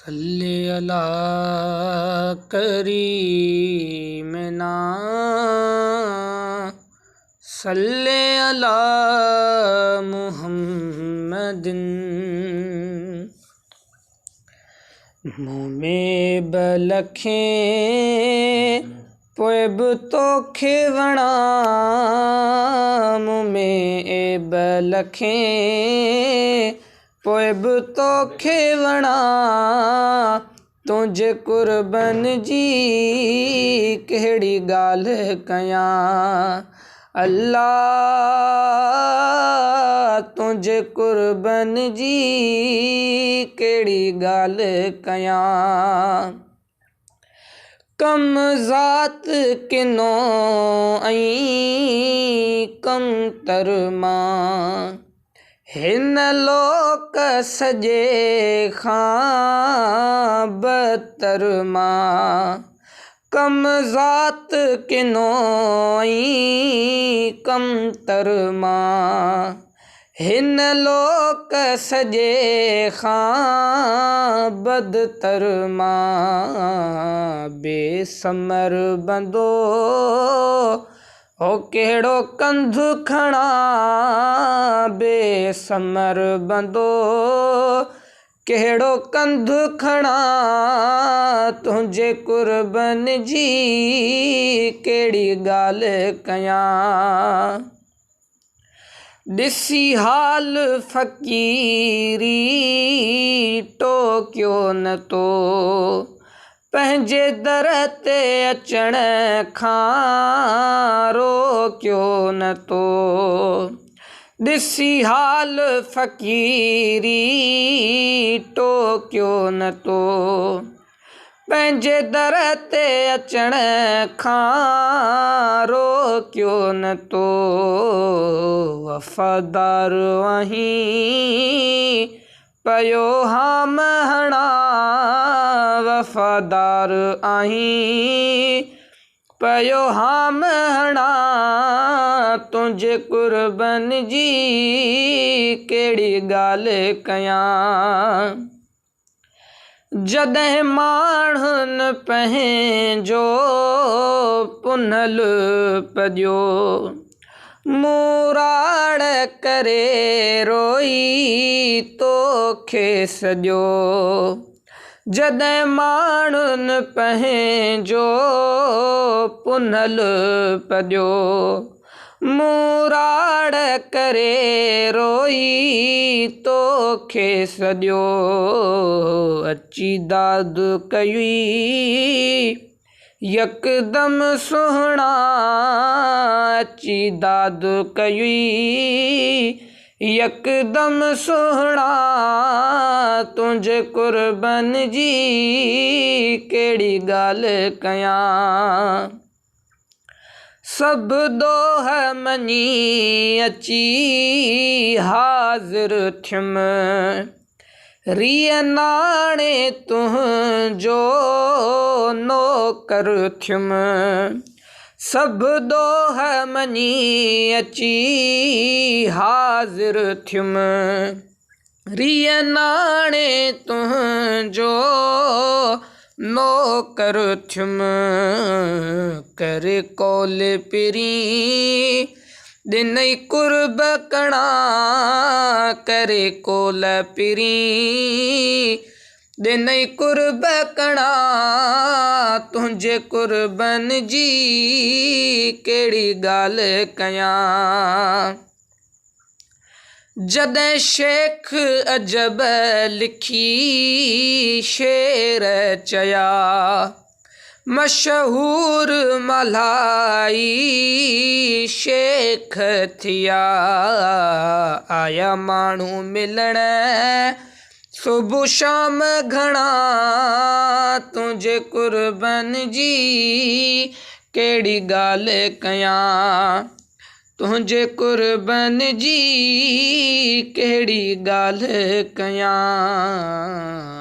सल्ले अला करीमना सल्ले अला मुहम्मदिन। मुँह में बलखें पोइब तोखे वणा, मुँह में बलखें पोइब तोखे वणा, तुंहिंजे कुर्बन जी कहिड़ी ॻाल्हि कयां। अल्लाह तुंहिंजे कुर्बन जी कहिड़ी ॻाल्हि कयां। कम ज़ात किनो ऐं कम तर मां, हिन लोक सॼे खां बदतर मां। कम ज़ात किनो ऐं कम तर मां, हिन लोक सॼे खां बदतर मां। बेसमर बंदो हो कहिड़ो कंधु खणां, बेसमर बंदो कहिड़ो कंधु खणां, तुंहिंजे कुर्बन जी कहिड़ी ॻाल्हि कयां। ॾिसी हाल फ़क़ीरी टोकियो न तो, पंहिंजे दर ते अचण खां रोकियो न तो। ॾिसी हाल फ़क़ीरी टोकियो न तो, पंहिंजे दर ते अचण खां रोकियो न तो। वफ़ादार आहीं पयो हाम हणां, वफ़ादार आहीं पयो हाम हणां, तुंहिंजे कुर्बन जी कहिड़ी ॻाल्हि कयां। जॾहिं माण्हुनि पंहिंजो पुनल पॼियो, मुंहुं राड़ करे रोई तोखे सॼो। जॾहिं माण्हुनि पंहिंजो पुनल पॼियो, मुंहुं राड़ करे रोई तोखे सॼो। अची दाद कई यकदम सुहिणा, अची दाद कई यकदम सुहिणा, तुंहिंजे कुर्बन जी कहिड़ी ॻाल्हि कयां। सभु दोह मञी अची हाज़िर थियुमि, रिय नाणे तुंहिंजो नौकर थियुमि। सभु दोह मञी अची हाज़िर थियुमि, रिय नाणे तुंहिंजो नौकर थियुमि। करे कौल पिरी ॾिनई कुर्ब कणा, करे कौल पिरी ॾिनई कुर्ब कणा, तुंहिंजे कुर्बन जी कहिड़ी ॻाल्हि कयां। जॾहिं शेख अजब लिखी शेर चया, मशहूर मल्हाई शेख थिया। आया माण्हू मिलण सुबुह शाम घणा, तुंहिंजे कुर्बन जी कहिड़ी ॻाल्हि कयां। तुंहिंजे कुर्बन जी कहिड़ी ॻाल्हि कयां।